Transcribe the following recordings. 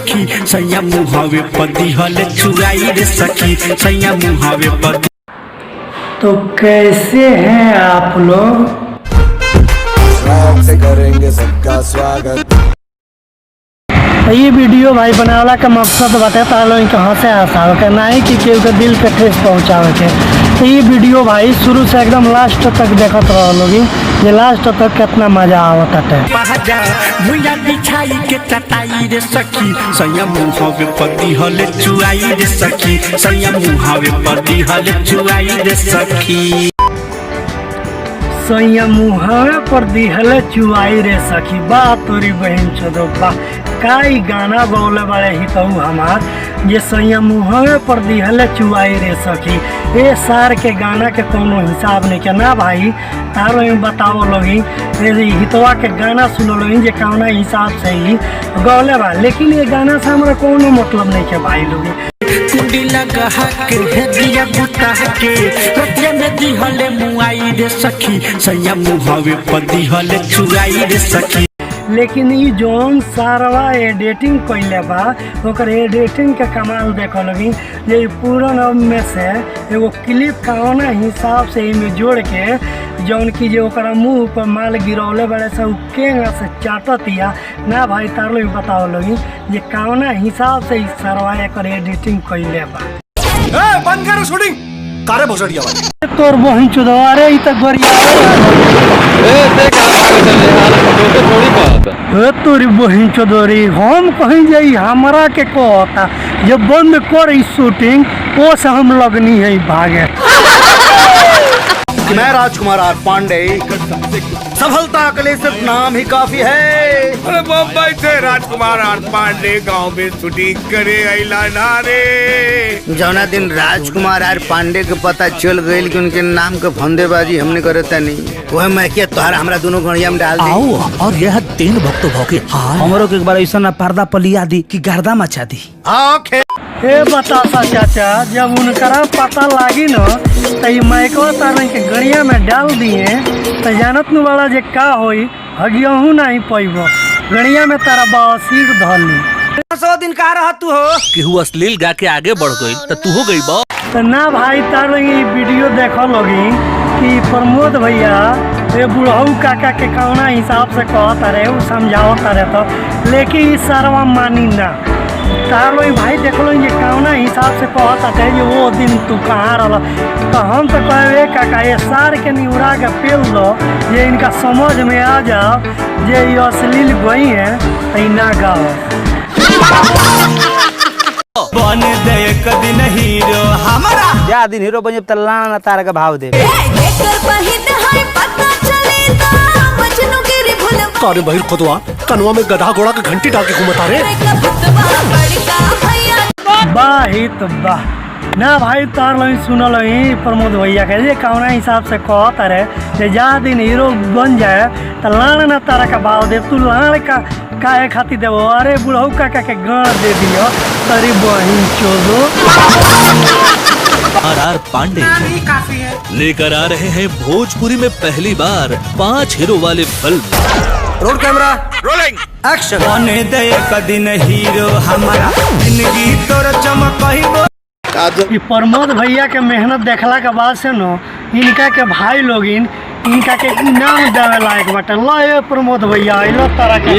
सखी सैया मुहावे पदी हल चुराई रे सखी सैया मुहावे पदी। तो कैसे हैं आप लोग? से करेंगे सबका स्वागत। ये वीडियो भाई बनावला का मकसद बता लोग कहाँ से आसाव के ना ही कि केहू के दिल पे ठेस पहुँचावे के। तो ये वीडियो भाई शुरू से एकदम लास्ट तक देखत रहो लोग, ये लास्ट तक कितना मजा आवत है। भुइया बिछाई के चटाई रे सखी सैया मुहावे पदी हल चुराई रे सखी सैया मुहावे पदी हल चुराई रे सखी सैया मुहावे पर दिहले चुआई रे सखी। बात तोरी बहन चोदो बा का गाना बोले बड़े ही तो हमार ये सैया मुहावे पर दिहले चुआई रे सखी। ये सार के गाना के कोनो हिसाब नहीं के ना भाई। तारो बताओ लोगी हितवा के गाना सुनो लोगी जे कौना हिसाब से ही गौले बा, लेकिन ये गाना से हमारा कोनो मतलब नहीं के भाई लोगी। कुंडी लगा के दिया बुता के रतिया में दिहले मुआई रे सखी सैया मुहावे पदी हल चुराई रे सखी। लेकिन ये जोन सारवा एडिटिंग कैले बा ओकर एडिटिंग के कमाल देखो लगी। ये पूरा में से एगो क्लिप कौना हिसाब से इमें जोड़ के जौन की जो ओकरा मुँह पर माल गिरौले बड़े से केंगा से चाटतिया ना भाई। तार लोग बताओ लगी ये कौना हिसाब से सारवा एकर एडिटिंग कैले बा। बंद करो शूटिंग कारे भोसड़िया वाली तोर बहन चुदवा रे ई तक गोरिया तोरी बहन चौधरी हम कहीं जाई हमारा के कहता जब बंद कर शूटिंग वो से हम लगनी है भागे। मैं राजकुमार आर पांडे, सफलता के लिए सिर्फ नाम ही काफी है। अरे बम्बई से राजकुमार आर पांडे गांव में शूटिंग करे अला नारे। जौना दिन राजकुमार आर पांडे के पता चल गई कि उनके नाम के फंदेबाजी हमने करे नहीं वह मैं क्या तोहरा हमरा दोनों गड़िया में डाल आओ और यह तीन भक्त भौके हमरो के एक बार ऐसा ना पर्दा पलिया दी कि गर्दा मचा दी। हे बतासा चाचा जब उनकरा पता लागी न तो ये माइकवा तारन के गड़िया में डाल दिए तो जानत न वाला जे का होई हगियहू नहीं पैबो गड़िया में तारा बासीर धली। 100 दिन का रहा तू हो केहू अश्लील गा के आगे बढ़ गई तो तू हो गई बा। तो ना भाई तार ये वीडियो देखो लोगी कि प्रमोद भैया ये बुढ़ऊ काका के कौना हिसाब से कहता रहे वो समझाता रहे तो, लेकिन इस सारवा मानी ना। तार लोग भाई देख लो ये कौना हिसाब से कहता थे ये वो दिन तू कहाँ रहा तो हम तो कहे काका ये सार के निउरा के पेल दो ये इनका समझ में आ जाओ ये अश्लील गई है तो ना गाओ। बन दे एक दिन हीरो हमारा जा दिन हीरो बन जब लाना तारा का भाव दे। अरे भाई खुदवा कनवा में गधा घोड़ा का घंटी डाल के घूमता रे। बाहित बा ना भाई तार लो सुनो लो प्रमोद भैया के ये कौना हिसाब से कहता रहे जे जा दिन हीरो बन जाए तो लाण ना तारा का भाव दे तू लाण का काहे खाती देवो। अरे बुढ़ऊ काका के गाड़ दे दियो तरी बहिन चोदो। आर पांडे लेकर आ रहे हैं भोजपुरी में पहली बार 5 हीरो वाले film. Roll camera rolling action. बन दे एक दिन हीरो हमारा जिंदगी तोर चमकहिबो। ये प्रमोद भैया के मेहनत देखला के बाद से नो इनका के भाई लोग इनका के इनाम देवे लायक बटे। ला ये प्रमोद भैया इलो तरह के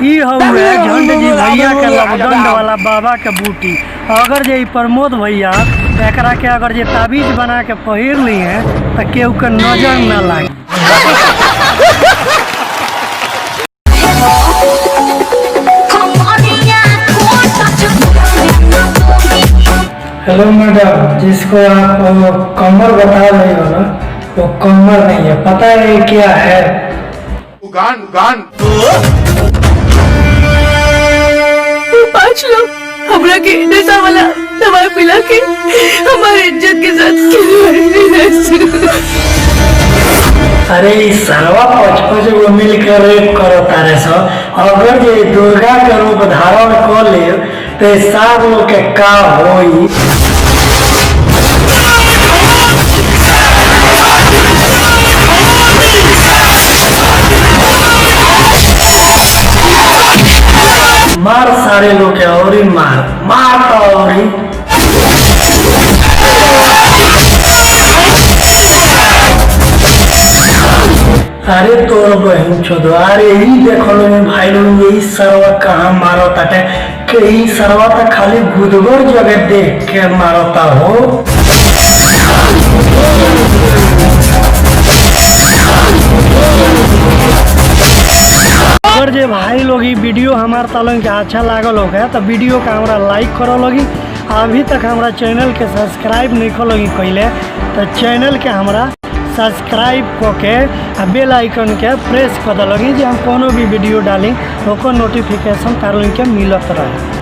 ई हउए झंड जी भैया के लबदंड वाला बाबा के बूटी। अगर जे प्रमोद भैया एकरा के अगर जे ताबीज बना के पहिर ली है तो केहू के नजर ना लागे। हेलो मैडम, जिसको आप कमर बता रहे हो ना वो कमर नहीं है, पता है क्या है? गान गान 5 लोग हमरा के नशा वाला दवाई पिला के हमारे इज्जत के साथ। अरे इस सरवा 55 गो मिलकर रेप करो तारे सो। अगर ये दुर्गा के रूप धारण कर ले तो सब लोग के का होई। मार सारे लोग के और ही मार तो और ही। अरे तोर बहन छोदो, अरे ही देखो लोग भाई लोग यही सरवा कहाँ मारता है कि ही सरवा तो खाली गुदगर जगह देख के मारता हो। अगर जे भाई लोग ये वीडियो हमारे तलन के अच्छा लागल हो गया तो वीडियो का हमारा लाइक करो लोगी। अभी तक हमारा चैनल के सब्सक्राइब नहीं खोलोगी कैले तो चैनल के हमारा सब्सक्राइब करके बेल आइकन के प्रेस कर दलोगी, जो हम कोनो भी वीडियो डाली ओको नोटिफिकेशन तार के मिलत रहे।